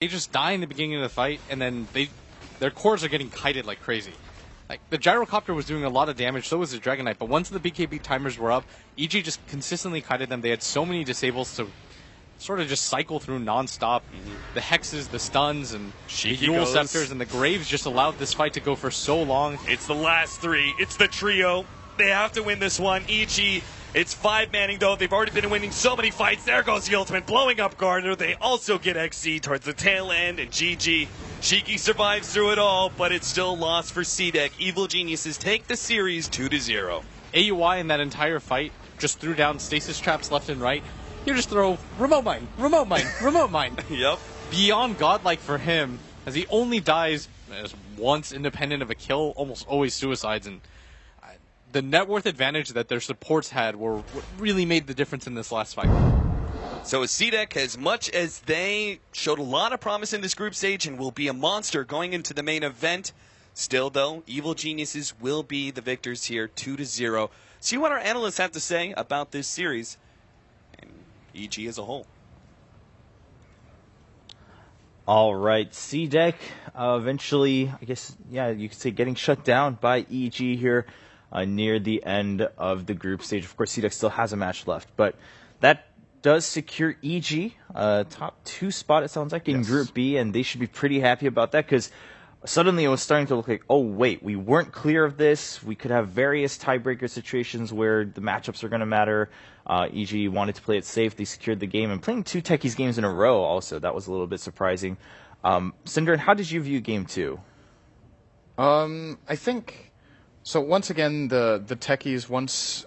They just die in the beginning of the fight, and then their cores are getting kited like crazy. Like, the gyrocopter was doing a lot of damage, so was the Dragon Knight, but once the BKB timers were up, EG just consistently kited them. They had so many disables to sort of just cycle through non-stop. The hexes, the stuns, and the Yule Scepters, and the Graves just allowed this fight to go for so long. It's the last three. It's the trio. They have to win this one. EG, it's 5-manning though. They've already been winning so many fights. There goes the ultimate, blowing up Gardner. They also get XC towards the tail end, and GG. Shiki survives through it all, but it's still lost for C-Deck. Evil Geniuses take the series 2-0. AUI in that entire fight just threw down stasis traps left and right. You just throw remote mine, remote mine, remote mine. Yep. Beyond godlike for him, as he only dies as once independent of a kill, almost always suicides, and the net worth advantage that their supports had were what really made the difference in this last fight. So C-Deck, as much as they showed a lot of promise in this group stage and will be a monster going into the main event, still though, Evil Geniuses will be the victors here, 2-0. See what our analysts have to say about this series and EG as a whole. All right, C-Deck eventually, I guess, yeah, you could say getting shut down by EG here near the end of the group stage. Of course, C-Deck still has a match left, but that does secure EG top 2 spot, it sounds like, in Group B, and they should be pretty happy about that because suddenly it was starting to look like, oh, wait, we weren't clear of this. We could have various tiebreaker situations where the matchups are going to matter. EG wanted to play it safe. They secured the game, and playing 2 Techies games in a row also, that was a little bit surprising. Cinder, how did you view Game 2? I think, so once again, the Techies, once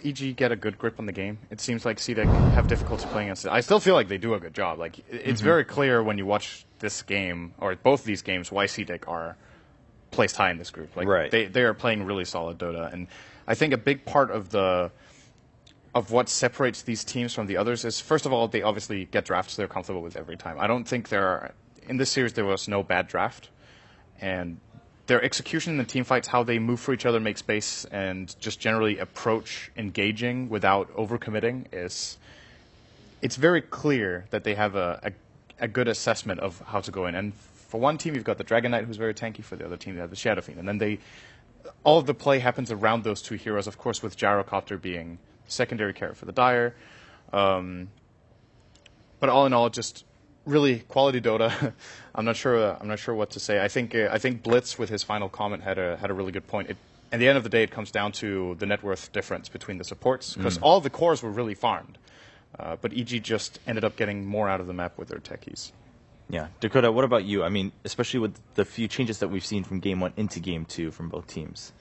EG get a good grip on the game, it seems like C-Deck have difficulty playing against it. I still feel like they do a good job. Like, it's very clear when you watch this game, or both these games, why C-Deck are placed high in this group. Like, they are playing really solid Dota, and I think a big part of what separates these teams from the others is, first of all, they obviously get drafts they're comfortable with every time. I don't think in this series there was no bad draft, and their execution in the team fights, how they move for each other, make space, and just generally approach engaging without overcommitting it's very clear that they have a good assessment of how to go in. And for one team, you've got the Dragon Knight, who's very tanky. For the other team, you have the Shadow Fiend. And then all of the play happens around those 2 heroes, of course, with Gyrocopter being the secondary carry for the Dire. But all in all, just really quality Dota. I'm not sure what to say. I think Blitz with his final comment had a really good point. At the end of the day, it comes down to the net worth difference between the supports, because all the cores were really farmed, but EG just ended up getting more out of the map with their Techies. Yeah, Dakota, what about you? I mean, especially with the few changes that we've seen from Game 1 into Game 2 from both teams.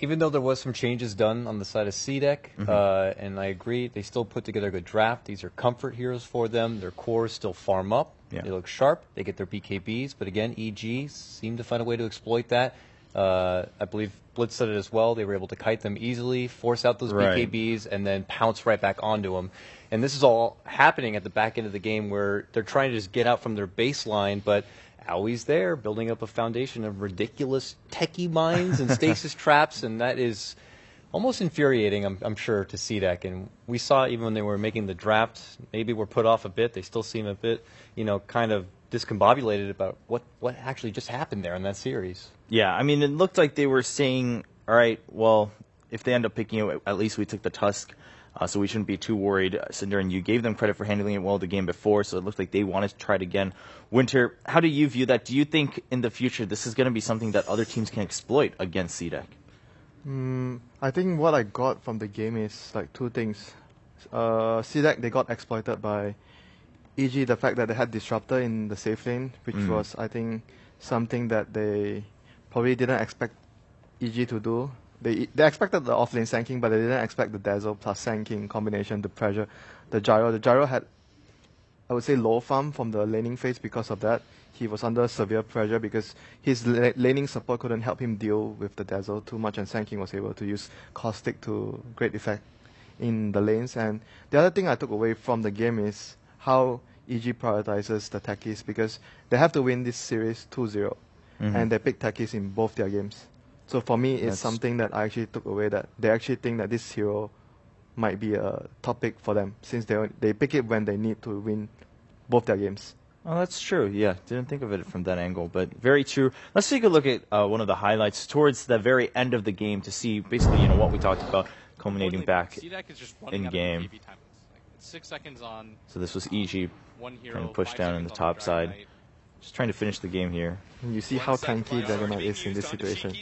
Even though there was some changes done on the side of C-Deck, and I agree, they still put together a good draft. These are comfort heroes for them. Their cores still farm up. Yeah. They look sharp. They get their BKBs. But again, EG seemed to find a way to exploit that. I believe Blitz said it as well. They were able to kite them easily, force out those BKBs, and then pounce right back onto them. And this is all happening at the back end of the game where they're trying to just get out from their baseline, but Aui's there, building up a foundation of ridiculous techie mines and stasis traps, and that is almost infuriating, I'm sure, to C-Deck. And we saw even when they were making the draft, maybe we're put off a bit. They still seem a bit, kind of discombobulated about what actually just happened there in that series. Yeah, I mean, it looked like they were saying, all right, well, if they end up picking it, at least we took the Tusk. So we shouldn't be too worried. Cinder, and you gave them credit for handling it well the game before, so it looked like they wanted to try it again. Winter, how do you view that? Do you think in the future this is going to be something that other teams can exploit against C-Deck? I think what I got from the game is like 2 things. C-Deck, they got exploited by EG, the fact that they had Disruptor in the safe lane, which was, I think, something that they probably didn't expect EG to do. They expected the offlane Sanking, but they didn't expect the Dazzle plus Sanking combination to pressure the Gyro. The Gyro had, I would say, low farm from the laning phase because of that. He was under severe pressure because his laning support couldn't help him deal with the Dazzle too much, and Sanking was able to use Caustic to great effect in the lanes. And the other thing I took away from the game is how EG prioritizes the Techies, because they have to win this series 2-0, and they pick Techies in both their games. So for me, it's something that I actually took away, that they actually think that this hero might be a top pick for them, since they pick it when they need to win both their games. Oh, that's true. Yeah, didn't think of it from that angle, but very true. Let's take a look at one of the highlights towards the very end of the game to see basically, what we talked about culminating back in game. Like, it's 6 seconds on. So this was EG One hero, trying to push 5 down in the seconds top on side. Dragon Knight. Just trying to finish the game here. And you see how tanky Dragon Knight is in this situation.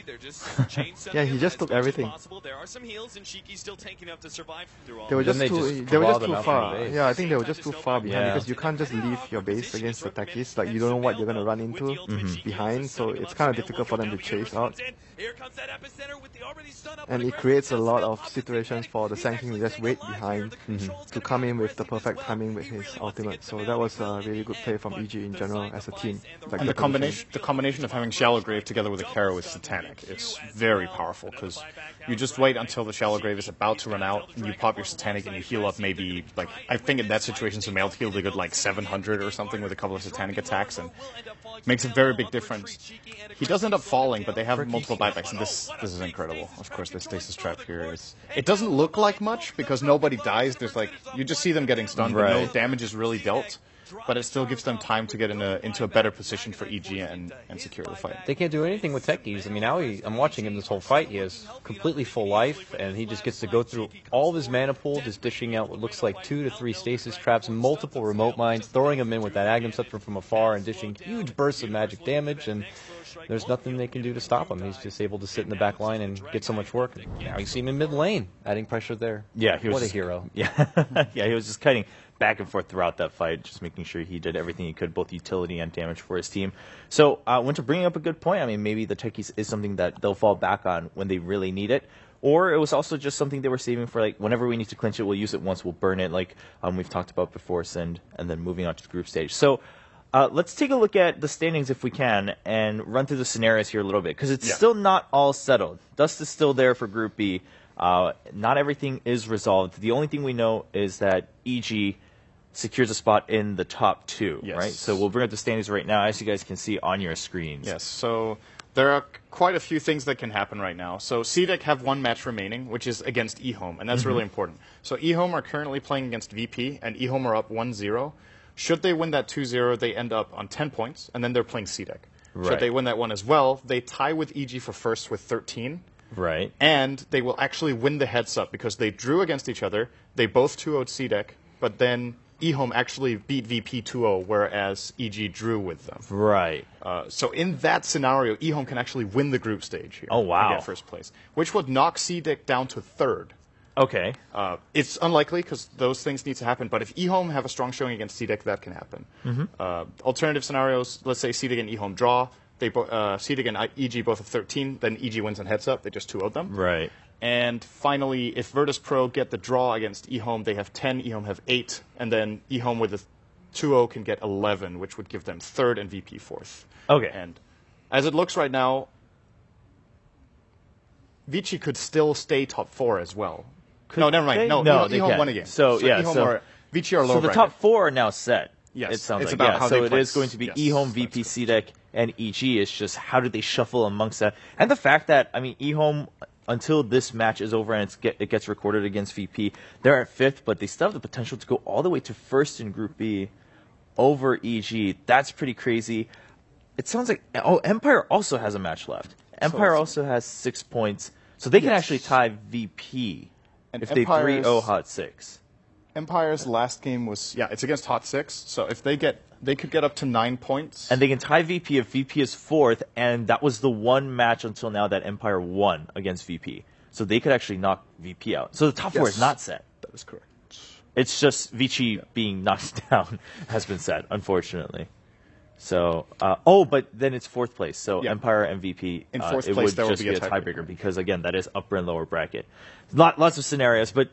Yeah, he just took everything. There are some heals, and Shiki's still tanking enough to survive through all They were Then just they too, just they were draw just them too out from the far. base. Yeah, I think they were just too far behind Yeah. because you can't just leave your base against the techies. Like, you don't know what you're going to run into behind, so it's kind of difficult for them to chase out. And it creates a lot of situations for the Sand King to just wait behind to come in with the perfect timing with his ultimate. So that was a really good play from EG in general as a team. Like And their the combination of having Shallow Grave together with a Kara with Satanic is very powerful, because you just wait until the Shallow Grave is about to run out, and you pop your Satanic and you heal up maybe, like, I think in that situation Sumail healed a good like 700 or something with a couple of Satanic attacks, and makes a very big difference. He does end up falling, but they have multiple buybacks, and this is incredible. Of course, the stasis trap here is... It doesn't look like much, because nobody dies. There's like... You just see them getting stunned, but no damage is really dealt. But it still gives them time to get into a better position for EG and secure the fight. They can't do anything with techies. I mean, now I'm watching him this whole fight. He has completely full life, and he just gets to go through all of his mana pool, just dishing out what looks like 2 to 3 stasis traps and multiple remote mines, throwing them in with that Aghanim Scepter from afar and dishing huge bursts of magic damage, and there's nothing they can do to stop him. He's just able to sit in the back line and get so much work. Now you see him in mid lane, adding pressure there. Yeah, he was what a just, hero. Yeah, yeah, he was just cutting back and forth throughout that fight, just making sure he did everything he could, both utility and damage for his team. So, Winter bringing up a good point. I mean, maybe the techies is something that they'll fall back on when they really need it. Or it was also just something they were saving for, like, whenever we need to clinch it, we'll use it once, we'll burn it, like we've talked about before, and then moving on to the group stage. So, let's take a look at the standings if we can, and run through the scenarios here a little bit, because it's still not all settled. Dust is still there for Group B. Not everything is resolved. The only thing we know is that EG secures a spot in the top 2, right? So we'll bring up the standings right now, as you guys can see on your screens. Yes, so there are quite a few things that can happen right now. So CDEC have one match remaining, which is against eHome, and that's really important. So eHome are currently playing against VP, and eHome are up 1-0. Should they win that 2-0, they end up on 10 points, and then they're playing CDEC. Should they win that one as well, they tie with EG for first with 13. Right. And they will actually win the heads-up, because they drew against each other. They both 2-0'd CDEC, but then eHome actually beat VP 2-0, whereas EG drew with them. Right. So in that scenario, eHome can actually win the group stage here. Oh, wow. And get first place, which would knock CDEC down to 3rd. Okay. It's unlikely, because those things need to happen, but if eHome have a strong showing against CDEC, that can happen. Alternative scenarios, let's say CDEC and eHome draw. CDEC and EG both have 13, then EG wins on heads-up. They just 2-0'd them. Right. And finally, if Virtus Pro get the draw against eHome, they have 10, eHome have 8, and then eHome with a 2-0 can get 11, which would give them 3rd and VP 4th. Okay. And as it looks right now, Vici could still stay top 4 as well. No, never mind. No, they eHome can. won again. So yeah, Vici are lower so the bracket. top 4 are now set. Yes, it sounds it's like. about Yeah, how so they it place. is going to be Yes, eHome, VP, CDEC, and EG. It's just how do they shuffle amongst that, and the fact that eHome, until this match is over and it gets recorded against VP, they're at 5th, but they still have the potential to go all the way to 1st in Group B over EG. That's pretty crazy. It sounds like Empire also has a match left. Empire also has 6 points, so they can actually tie VP And if they Empire's- 3-0 Hot 6. Empire's last game was it's against Hot 6. So if they could get up to 9 points. And they can tie VP if VP is 4th, and that was the one match until now that Empire won against VP. So they could actually knock VP out. So the top 4 is not set. That is correct. It's just Vici being knocked down has been set, unfortunately. So, but then it's 4th place. So Empire and VP, in 4th it place, would there just will be be a a tiebreaker tiebreaker. because, again, that is upper and lower bracket. Lots of scenarios, but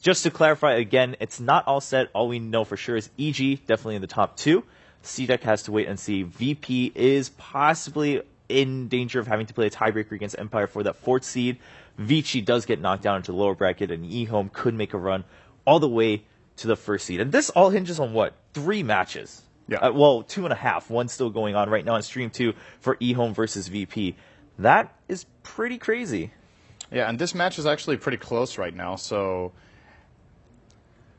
just to clarify again, it's not all set. All we know for sure is EG definitely in the top 2. CDEC has to wait and see. VP is possibly in danger of having to play a tiebreaker against Empire for that 4th seed. Vici does get knocked down into the lower bracket, and eHome could make a run all the way to the 1st seed. And this all hinges on what? 3 matches. Yeah. 2.5. One's still going on right now on Stream 2 for eHome versus VP. That is pretty crazy. Yeah, and this match is actually pretty close right now. So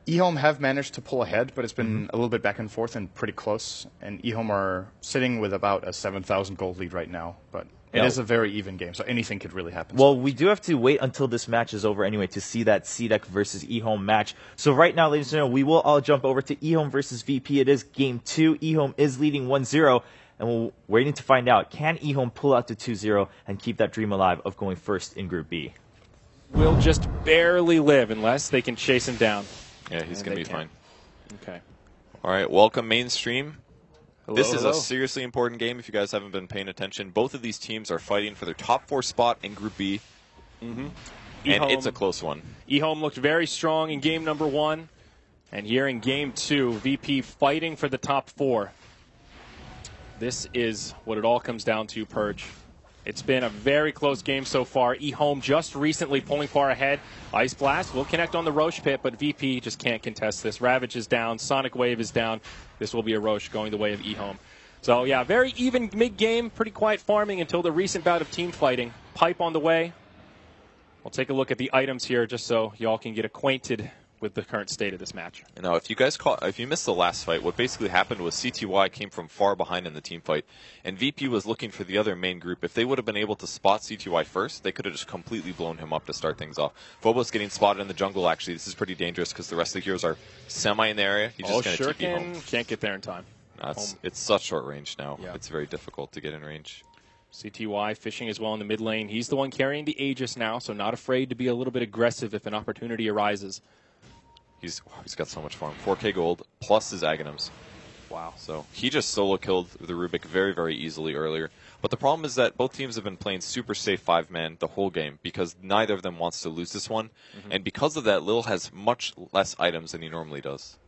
eHome have managed to pull ahead, but it's been a little bit back and forth and pretty close. And eHome are sitting with about a 7,000 gold lead right now. But it is a very even game, so anything could really happen. Well, we do have to wait until this match is over anyway to see that CDEC versus eHome match. So right now, ladies and gentlemen, we will all jump over to eHome versus VP. It is Game 2. eHome is leading 1-0. And we're waiting to find out, can eHome pull out to 2-0 and keep that dream alive of going first in Group B? Will just barely live unless they can chase him down. Yeah, he's going to be fine. Okay. All right, welcome mainstream. Hello, this is hello. a seriously important game if you guys haven't been paying attention. Both of these teams are fighting for their top 4 spot in Group B. And it's a close one. eHome looked very strong in game number 1. And here in game 2, VP fighting for the top 4. This is what it all comes down to, Purge. It's been a very close game so far. eHome just recently pulling far ahead. Ice Blast will connect on the Roche pit, but VP just can't contest this. Ravage is down. Sonic Wave is down. This will be a Roche going the way of eHome. So, yeah, very even mid-game. Pretty quiet farming until the recent bout of team fighting. Pipe on the way. We'll take a look at the items here just so y'all can get acquainted with the current state of this match. Now, if you missed the last fight, what basically happened was CTY came from far behind in the team fight, and VP was looking for the other main group. If they would have been able to spot CTY first, they could have just completely blown him up to start things off. Phobos getting spotted in the jungle, actually, this is pretty dangerous because the rest of the heroes are semi in the area. He's just going to keep you home. Can't get there in time. It's such short range now. Yeah. It's very difficult to get in range. CTY fishing as well in the mid lane. He's the one carrying the Aegis now, so not afraid to be a little bit aggressive if an opportunity arises. He's got so much farm. 4K gold plus his Aghanims. Wow. So he just solo killed the Rubik very, very easily earlier. But the problem is that both teams have been playing super safe 5-man the whole game because neither of them wants to lose this one. And because of that, Lil has much less items than he normally does.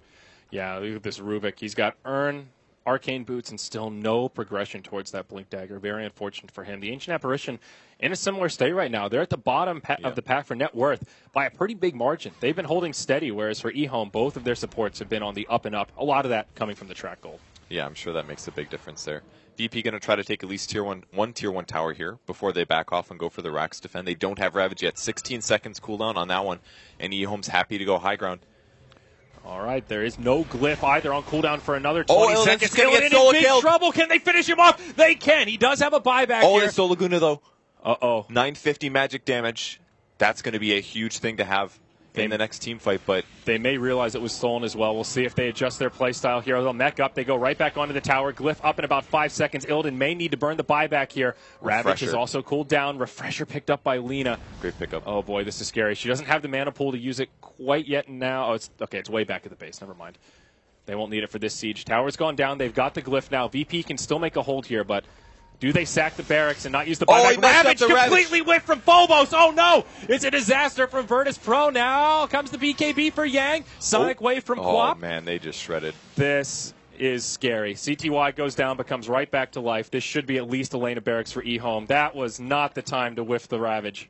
Yeah, look at this Rubik. He's got Urn, Arcane Boots, and still no progression towards that Blink Dagger. Very unfortunate for him. The Ancient Apparition in a similar state right now. They're at the bottom of the pack for net worth by a pretty big margin. They've been holding steady, whereas for eHome, both of their supports have been on the up and up. A lot of that coming from the track gold. Yeah, I'm sure that makes a big difference there. VP going to try to take at least one tier 1 tower here before they back off and go for the Rax defend. They don't have Ravage yet. 16 seconds cooldown on that one, and eHome's happy to go high ground. All right, there is no glyph either on cooldown for another 20 seconds. Going to get in solo big killed. trouble. Can they finish him off? They can. He does have a buyback here. It's Soul Laguna, though. Uh-oh. 950 magic damage. That's going to be a huge thing to have in the next team fight, but they may realize it was stolen as well. We'll see if they adjust their playstyle here. They'll mech up. They go right back onto the tower. Glyph up in about 5 seconds. Illidan may need to burn the buyback here. Ravage is also cooled down. Refresher picked up by Lena. Great pickup. Oh, boy, this is scary. She doesn't have the mana pool to use it quite yet now. Oh, it's way back at the base. Never mind. They won't need it for this siege. Tower's gone down. They've got the Glyph now. VP can still make a hold here, but do they sack the barracks and not use the buyback? Ravage completely whiffed from Phobos. Oh, no. It's a disaster from Virtus Pro. Now comes the BKB for Yang. Sonic Wave from Quap. Oh, man, they just shredded. This is scary. CTY goes down, but comes right back to life. This should be at least a lane of barracks for eHome. That was not the time to whiff the Ravage.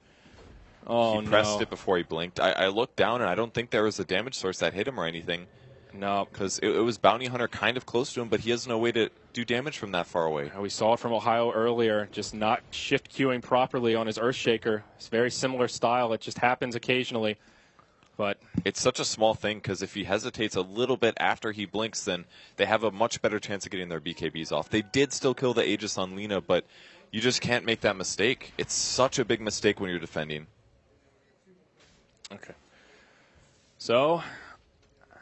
Oh, he pressed it before he blinked. I looked down, and I don't think there was a damage source that hit him or anything. No. Because it was Bounty Hunter kind of close to him, but he has no way to do damage from that far away. We saw it from Ohio earlier, just not shift queuing properly on his Earthshaker. It's very similar style. It just happens occasionally. But it's such a small thing because if he hesitates a little bit after he blinks, then they have a much better chance of getting their BKBs off. They did still kill the Aegis on Lena, but you just can't make that mistake. It's such a big mistake when you're defending. Okay. So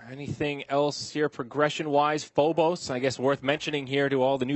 anything else here progression-wise? Phobos, I guess worth mentioning here to all the new